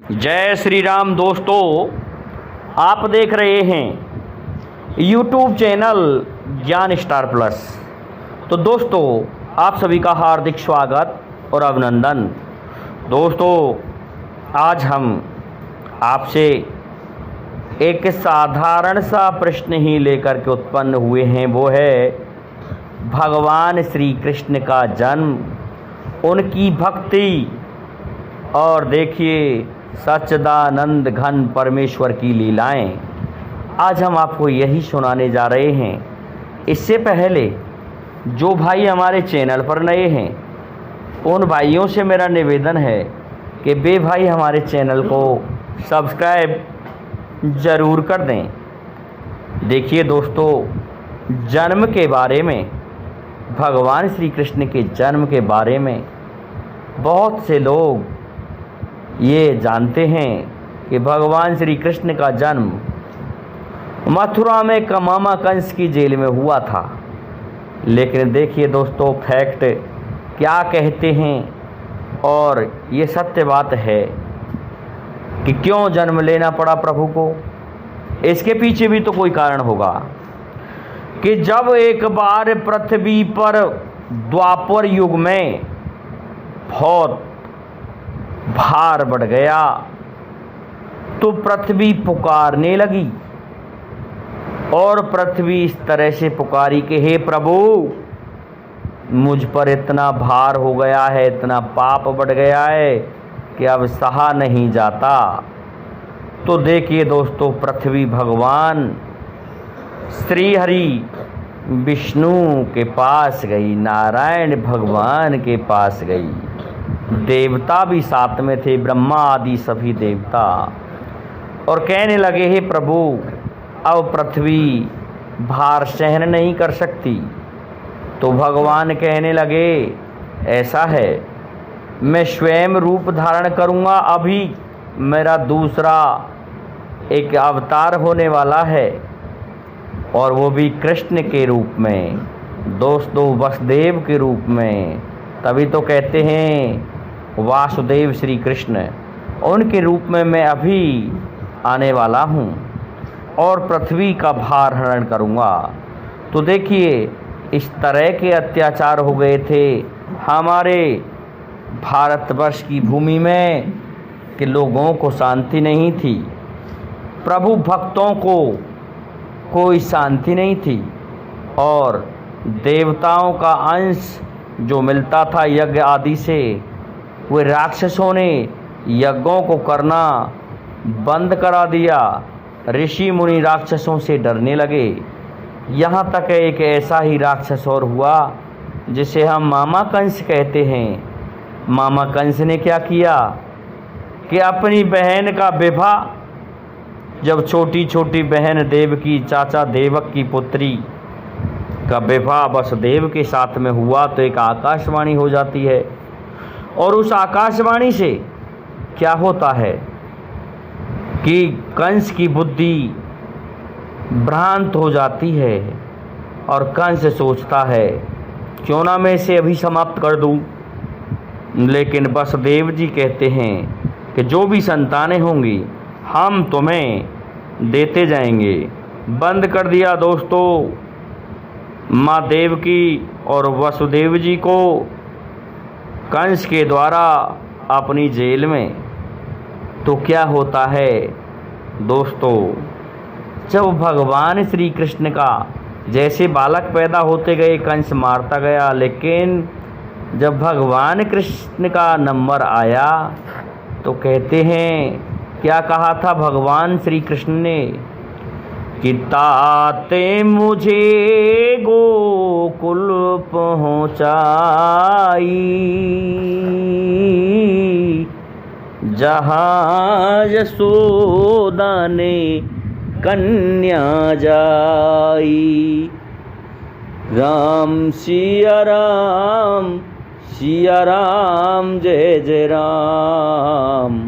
जय श्री राम दोस्तों, आप देख रहे हैं YouTube चैनल ज्ञान स्टार प्लस। तो दोस्तों, आप सभी का हार्दिक स्वागत और अभिनंदन। दोस्तों, आज हम आपसे एक साधारण सा प्रश्न ही लेकर के उत्पन्न हुए हैं। वो है भगवान श्री कृष्ण का जन्म, उनकी भक्ति और देखिए सच्चिदानंद घन परमेश्वर की लीलाएं। आज हम आपको यही सुनाने जा रहे हैं। इससे पहले जो भाई हमारे चैनल पर नए हैं, उन भाइयों से मेरा निवेदन है कि वे भाई हमारे चैनल को सब्सक्राइब ज़रूर कर दें। देखिए दोस्तों, जन्म के बारे में, भगवान श्री कृष्ण के जन्म के बारे में बहुत से लोग ये जानते हैं कि भगवान श्री कृष्ण का जन्म मथुरा में कमामा कंस की जेल में हुआ था। लेकिन देखिए दोस्तों, फैक्ट क्या कहते हैं और ये सत्य बात है कि क्यों जन्म लेना पड़ा प्रभु को। इसके पीछे भी तो कोई कारण होगा कि जब एक बार पृथ्वी पर द्वापर युग में बहुत भार बढ़ गया तो पृथ्वी पुकारने लगी, और पृथ्वी इस तरह से पुकारी कि हे प्रभु, मुझ पर इतना भार हो गया है, इतना पाप बढ़ गया है कि अब सहा नहीं जाता। तो देखिए दोस्तों, पृथ्वी भगवान श्री हरि विष्णु के पास गई, नारायण भगवान के पास गई। देवता भी साथ में थे, ब्रह्मा आदि सभी देवता, और कहने लगे हे प्रभु, अब पृथ्वी भार सहन नहीं कर सकती। तो भगवान कहने लगे ऐसा है, मैं स्वयं रूप धारण करूँगा। अभी मेरा दूसरा एक अवतार होने वाला है, और वो भी कृष्ण के रूप में, दोस्तों वसुदेव के रूप में। तभी तो कहते हैं वासुदेव श्री कृष्ण, उनके रूप में मैं अभी आने वाला हूँ और पृथ्वी का भार हरण करूँगा। तो देखिए, इस तरह के अत्याचार हो गए थे हमारे भारतवर्ष की भूमि में कि लोगों को शांति नहीं थी, प्रभु भक्तों को कोई शांति नहीं थी, और देवताओं का अंश जो मिलता था यज्ञ आदि से, वे राक्षसों ने यज्ञों को करना बंद करा दिया। ऋषि मुनि राक्षसों से डरने लगे। यहाँ तक एक ऐसा ही राक्षस और हुआ जिसे हम मामा कंस कहते हैं। मामा कंस ने क्या किया कि अपनी बहन का विवाह, जब छोटी छोटी बहन देवकी, चाचा देवक की पुत्री का विवाह वसुदेव के साथ में हुआ, तो एक आकाशवाणी हो जाती है, और उस आकाशवाणी से क्या होता है कि कंस की बुद्धि भ्रांत हो जाती है, और कंस सोचता है क्यों ना मैं इसे अभी समाप्त कर दूं। लेकिन वसुदेव जी कहते हैं कि जो भी संतानें होंगी हम तुम्हें देते जाएंगे। बंद कर दिया दोस्तों माँ देवकी और वसुदेव जी को कंस के द्वारा अपनी जेल में। तो क्या होता है दोस्तों, जब भगवान श्री कृष्ण का जैसे बालक पैदा होते गए, कंस मारता गया, लेकिन जब भगवान कृष्ण का नंबर आया तो कहते हैं क्या कहा था भगवान श्री कृष्ण ने कि ताते मुझे गोकुल पहुँचाई, जहाँ यशोदा ने कन्या जाई। राम सिया राम, सिया राम जय जय राम।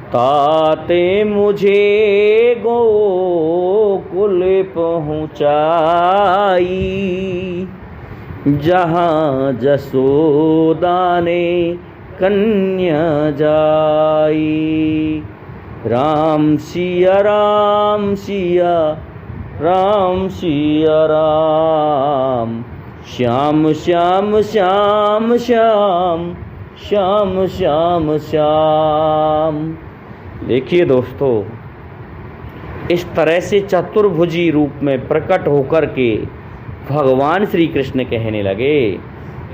ताते मुझे गोकुल पहुँचाई, जहाँ यशोदा ने कन्या जाई। राम सिया राम सिया राम सिया राम, श्याम श्याम श्याम श्याम श्याम श्याम श्याम। देखिए दोस्तों, इस तरह से चतुर्भुजी रूप में प्रकट होकर के भगवान श्री कृष्ण कहने लगे,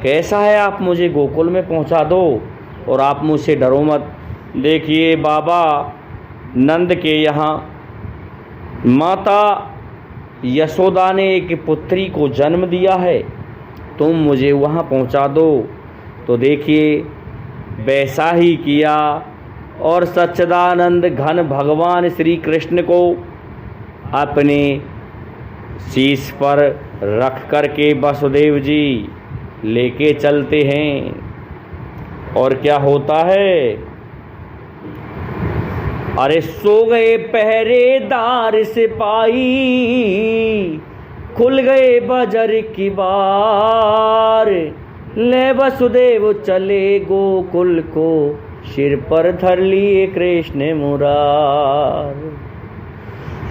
कैसा है आप मुझे गोकुल में पहुंचा दो और आप मुझसे डरो मत। देखिए बाबा नंद के यहाँ माता यशोदा ने एक पुत्री को जन्म दिया है, तुम मुझे वहाँ पहुँचा दो। तो देखिए वैसा ही किया और सच्चिदानंद घन भगवान श्री कृष्ण को अपने शीश पर रख कर के वसुदेव जी लेके चलते हैं। और क्या होता है, अरे सो गए पहरेदार सिपाही, खुल गए बजर की बार, ले वसुदेव चले गोकुल को, सिर पर धर लिए कृष्ण मुरार।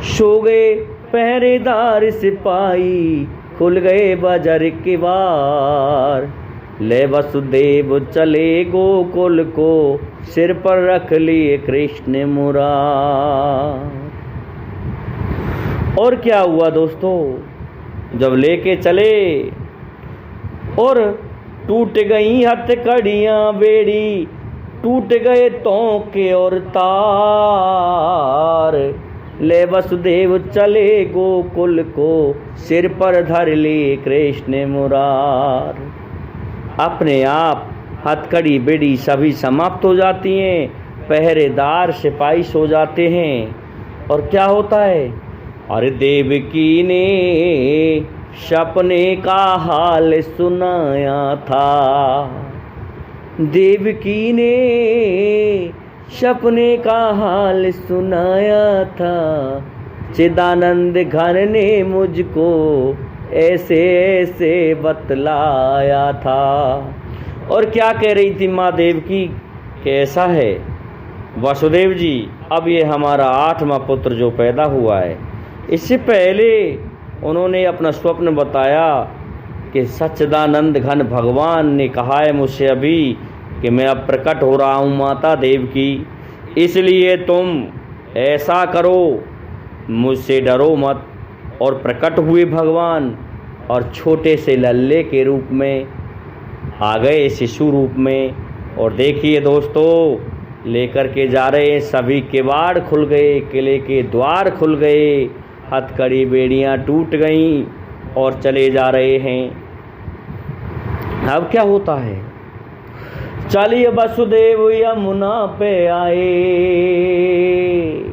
सो गए पहरेदार सिपाही, खुल गए बजर की बार, ले वसुदेव चले गोकुल को, सिर पर रख लिए कृष्ण मुरार। और क्या हुआ दोस्तों, जब लेके चले और टूट गई हथकड़ियाँ बेड़ी, टूट गए तोंके और तार, ले वसुदेव चले गोकुल को, सिर पर धर लिए कृष्ण मुरार। अपने आप हथकड़ी बेड़ी सभी समाप्त हो जाती हैं, पहरेदार सिपाही सो जाते हैं। और क्या होता है, अरे देवकी ने सपने का हाल सुनाया था, देवकी ने सपने का हाल सुनाया था, चिदानंद घन ने मुझको ऐसे ऐसे बतलाया था। और क्या कह रही थी माँ देवकी, कैसा है वसुदेव जी, अब ये हमारा 8वां पुत्र जो पैदा हुआ है, इससे पहले उन्होंने अपना स्वप्न बताया कि सच्चिदानंद घन भगवान ने कहा है मुझसे अभी कि मैं अब प्रकट हो रहा हूँ माता देवकी, इसलिए तुम ऐसा करो, मुझसे डरो मत। और प्रकट हुए भगवान और छोटे से लल्ले के रूप में आ गए, शिशु रूप में। और देखिए दोस्तों, लेकर के जा रहे हैं, सभी किवाड़ खुल गए, किले के द्वार खुल गए, हथकड़ी बेड़ियाँ टूट गईं और चले जा रहे हैं। अब क्या होता है, चलिए वसुदेव यमुना पे आए,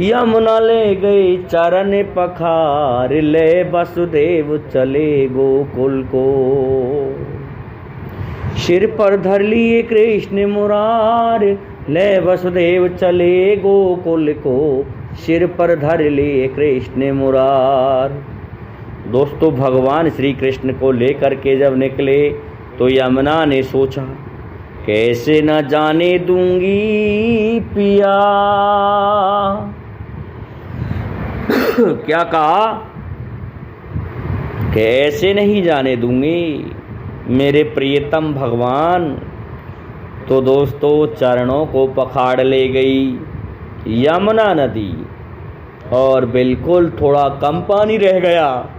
यमुना ले गई चरण पखार, ले वसुदेव चले गोकुल को, सिर पर धर लिए कृष्ण मुरार, ले वसुदेव चले गोकुल को, सिर पर धर लिए कृष्ण मुरार। दोस्तों, भगवान श्री कृष्ण को लेकर के जब निकले तो यमुना ने सोचा, कैसे न जाने दूंगी पिया। क्या कहा, कैसे नहीं जाने दूंगी मेरे प्रियतम भगवान। तो दोस्तों, चरणों को पखाड़ ले गई यमुना नदी और बिल्कुल थोड़ा कम पानी रह गया।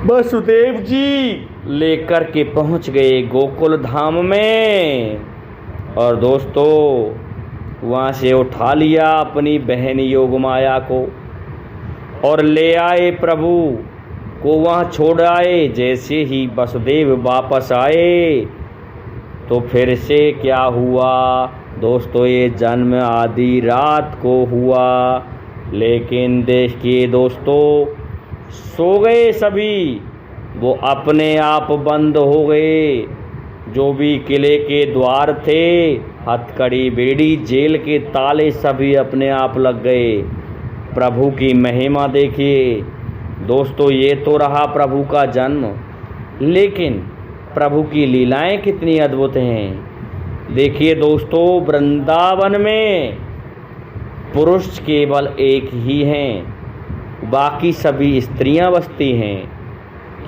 वसुदेव जी लेकर के पहुंच गए गोकुल धाम में और दोस्तों वहाँ से उठा लिया अपनी बहन योगमाया को और ले आए प्रभु को, वहाँ छोड़ आए। जैसे ही वसुदेव वापस आए तो फिर से क्या हुआ दोस्तों, ये जन्म आधी रात को हुआ। लेकिन देखिए दोस्तों, सो गए सभी, वो अपने आप बंद हो गए। जो भी किले के द्वार थे, हथकड़ी बेड़ी, जेल के ताले सभी अपने आप लग गए। प्रभु की महिमा देखिए दोस्तों, ये तो रहा प्रभु का जन्म, लेकिन प्रभु की लीलाएं कितनी अद्भुत हैं। देखिए दोस्तों, वृंदावन में पुरुष केवल एक ही हैं, बाकी सभी स्त्रियां बसती हैं।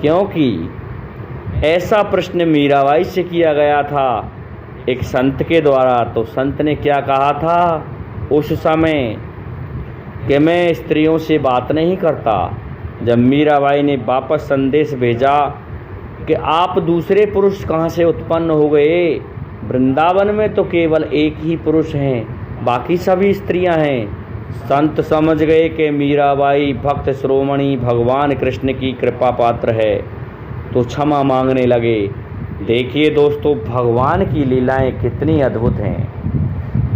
क्योंकि ऐसा प्रश्न मीराबाई से किया गया था एक संत के द्वारा। तो संत ने क्या कहा था उस समय कि मैं स्त्रियों से बात नहीं करता। जब मीराबाई ने वापस संदेश भेजा कि आप दूसरे पुरुष कहाँ से उत्पन्न हो गए, वृंदावन में तो केवल एक ही पुरुष हैं, बाकी सभी स्त्रियां हैं। संत समझ गए कि मीराबाई भक्त शिरोमणि भगवान कृष्ण की कृपा पात्र है, तो क्षमा मांगने लगे। देखिए दोस्तों, भगवान की लीलाएं कितनी अद्भुत हैं।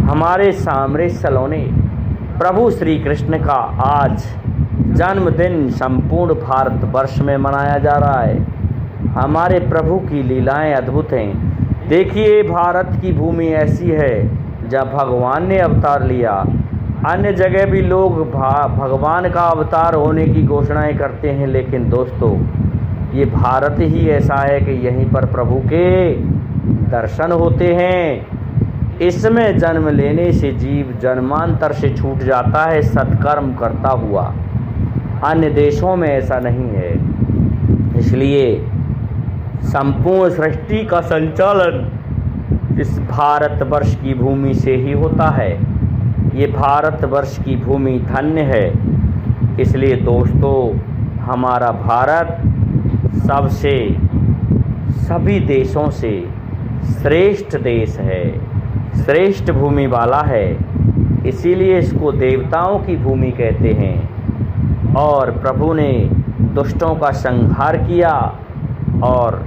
हमारे सामने सलोने प्रभु श्री कृष्ण का आज जन्मदिन संपूर्ण भारतवर्ष में मनाया जा रहा है। हमारे प्रभु की लीलाएं अद्भुत हैं। देखिए, भारत की भूमि ऐसी है जब भगवान ने अवतार लिया। अन्य जगह भी लोग भगवान का अवतार होने की घोषणाएं करते हैं, लेकिन दोस्तों ये भारत ही ऐसा है कि यहीं पर प्रभु के दर्शन होते हैं। इसमें जन्म लेने से जीव जन्मांतर से छूट जाता है सत्कर्म करता हुआ। अन्य देशों में ऐसा नहीं है। इसलिए संपूर्ण सृष्टि का संचालन इस भारतवर्ष की भूमि से ही होता है। ये भारतवर्ष की भूमि धन्य है। इसलिए दोस्तों, हमारा भारत सबसे सभी देशों से श्रेष्ठ देश है, श्रेष्ठ भूमि वाला है। इसीलिए इसको देवताओं की भूमि कहते हैं। और प्रभु ने दुष्टों का संहार किया और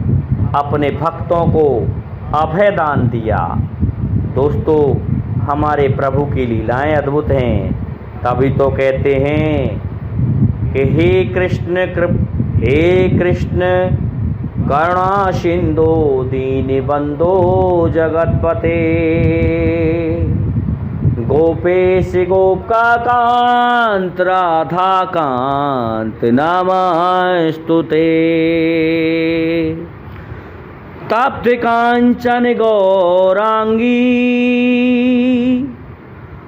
अपने भक्तों को अभय दान दिया। दोस्तों, हमारे प्रभु की लीलाएं अद्भुत हैं। तभी तो कहते हैं कि हे कृष्ण करुणा सिंधु दीनबंधो जगतपते, गोपेश गोपिका कांत राधा कांत नमस्तुते, तप्त कांचन गौरांगी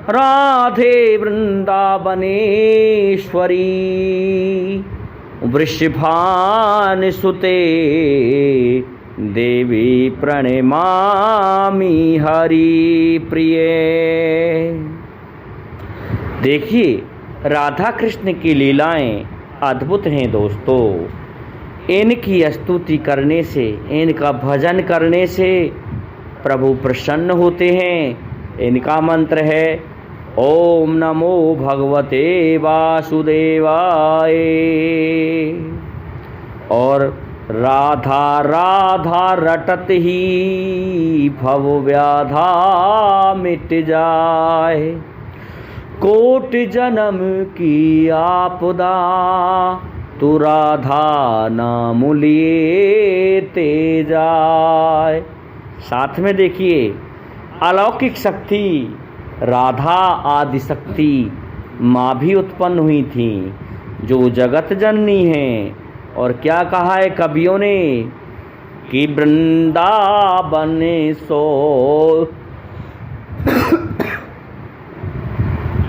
राधे वृंदावनेश्वरी, वृषभान सुते देवी प्रणमामि हरि प्रिय। देखिए, राधा कृष्ण की लीलाएं अद्भुत हैं दोस्तों। इनकी स्तुति करने से, इनका भजन करने से प्रभु प्रसन्न होते हैं। इनका मंत्र है ओम नमो भगवते वासुदेवाय। और राधा राधा रटत ही भव व्याधा मिट जाए, कोट जन्म की आपदा तू राधा नाम लिए ते जाए। साथ में देखिए, अलौकिक शक्ति राधा आदि शक्ति माँ भी उत्पन्न हुई थी, जो जगत जननी हैं। और क्या कहा है कवियों ने कि वृंदावन सो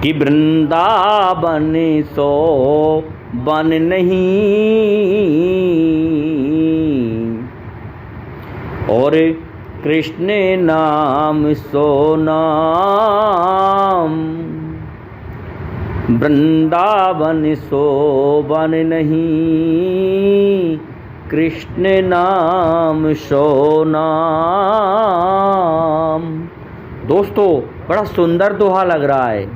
कि वृंदावन सो बन नहीं, और कृष्ण नाम सो नाम, वृंदावन सो बन नहीं, कृष्ण नाम सो नाम। दोस्तों, बड़ा सुंदर दोहा लग रहा है।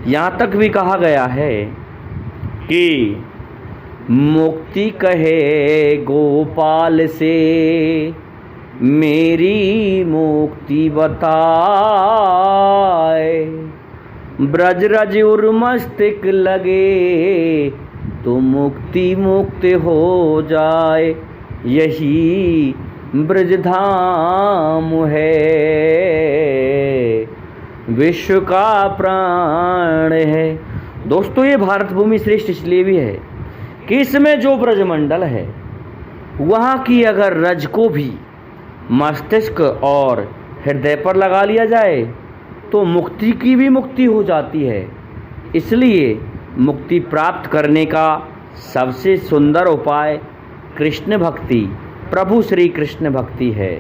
यहाँ तक भी कहा गया है कि मुक्ति कहे गोपाल से, मेरी मुक्ति बताए, ब्रज रज उर मस्तिक लगे तो मुक्ति मुक्त हो जाए, यही ब्रज धाम है, विश्व का प्राण है। दोस्तों, ये भारत भूमि श्रेष्ठ इसलिए भी है कि इसमें जो ब्रजमंडल है, वहाँ की अगर रज को भी मस्तिष्क और हृदय पर लगा लिया जाए तो मुक्ति की भी मुक्ति हो जाती है। इसलिए मुक्ति प्राप्त करने का सबसे सुंदर उपाय कृष्ण भक्ति, प्रभु श्री कृष्ण भक्ति है।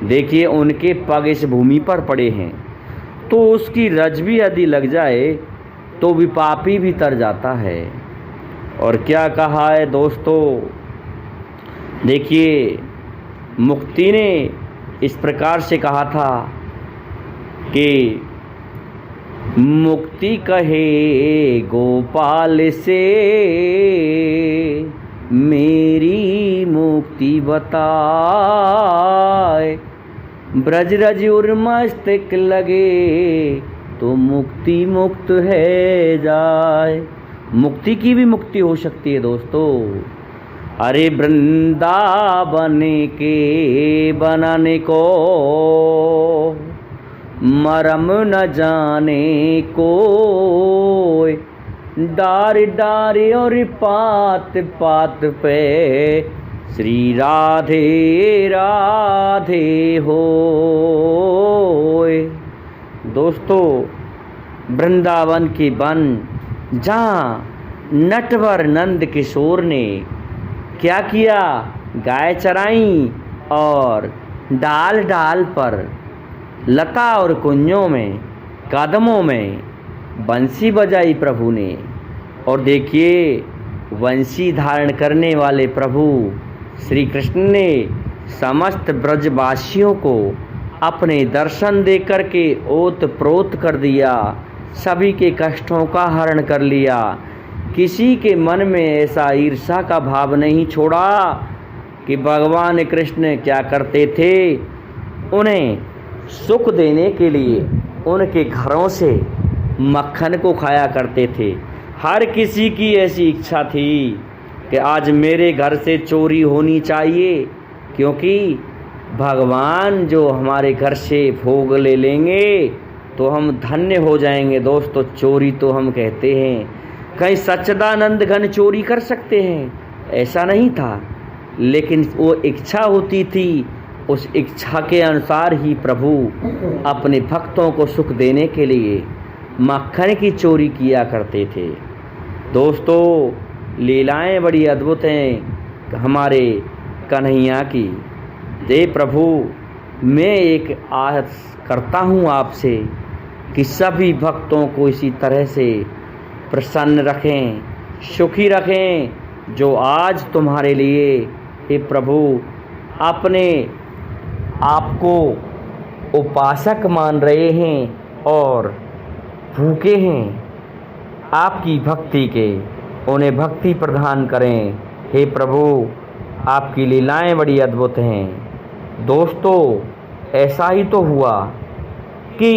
देखिए, उनके पग इस भूमि पर पड़े हैं, तो उसकी रज भी यदि लग जाए तो भी पापी भी तर जाता है। और क्या कहा है दोस्तों, देखिए, मुक्ति ने इस प्रकार से कहा था कि मुक्ति कहे गोपाल से मेरी मुक्ति बताए, ब्रज रज उर मस्तक लगे तो मुक्ति मुक्त है जाए। मुक्ति की भी मुक्ति हो सकती है दोस्तों। अरे वृंदावन के बनाने को मरम न जाने को, डार डार और पात पात पे श्री राधे राधे होए। दोस्तों, वृंदावन के वन जहाँ नटवर नंद किशोर ने क्या किया, गाय चराई और डाल डाल पर लता और कुंजों में, कदमों में बंसी बजाई प्रभु ने। और देखिए, वंशी धारण करने वाले प्रभु श्री कृष्ण ने समस्त ब्रजवासियों को अपने दर्शन दे कर के ओत प्रोत कर दिया, सभी के कष्टों का हरण कर लिया। किसी के मन में ऐसा ईर्ष्या का भाव नहीं छोड़ा कि भगवान कृष्ण क्या करते थे, उन्हें सुख देने के लिए उनके घरों से मक्खन को खाया करते थे। हर किसी की ऐसी इच्छा थी कि आज मेरे घर से चोरी होनी चाहिए, क्योंकि भगवान जो हमारे घर से भोग ले लेंगे तो हम धन्य हो जाएंगे। दोस्तों, चोरी तो हम कहते हैं, कहीं सच्चिदानंद घन चोरी कर सकते हैं, ऐसा नहीं था, लेकिन वो इच्छा होती थी। उस इच्छा के अनुसार ही प्रभु अपने भक्तों को सुख देने के लिए मक्खन की चोरी किया करते थे। दोस्तों, लीलाएं बड़ी अद्भुत हैं हमारे कन्हैया की। दे प्रभु, मैं एक आस करता हूँ आपसे कि सभी भक्तों को इसी तरह से प्रसन्न रखें, सुखी रखें, जो आज तुम्हारे लिए हे प्रभु अपने आपको उपासक मान रहे हैं और भूखे हैं आपकी भक्ति के, उन्हें भक्ति प्रदान करें। हे प्रभु, आपकी लीलाएं बड़ी अद्भुत हैं। दोस्तों, ऐसा ही तो हुआ कि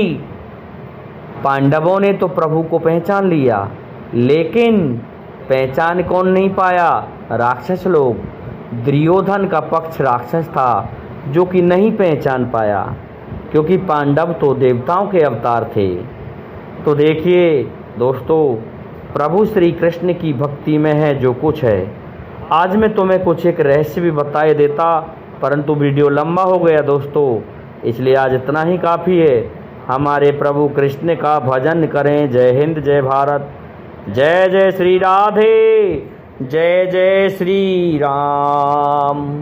पांडवों ने तो प्रभु को पहचान लिया, लेकिन पहचान कौन नहीं पाया, राक्षस लोग। दुर्योधन का पक्ष राक्षस था जो कि नहीं पहचान पाया, क्योंकि पांडव तो देवताओं के अवतार थे। तो देखिए दोस्तों, प्रभु श्री कृष्ण की भक्ति में है जो कुछ है। आज मैं तुम्हें कुछ एक रहस्य भी बताए देता, परंतु वीडियो लंबा हो गया दोस्तों, इसलिए आज इतना ही काफ़ी है। हमारे प्रभु कृष्ण का भजन करें। जय हिंद, जय भारत, जय जय श्री राधे, जय जय श्री राम।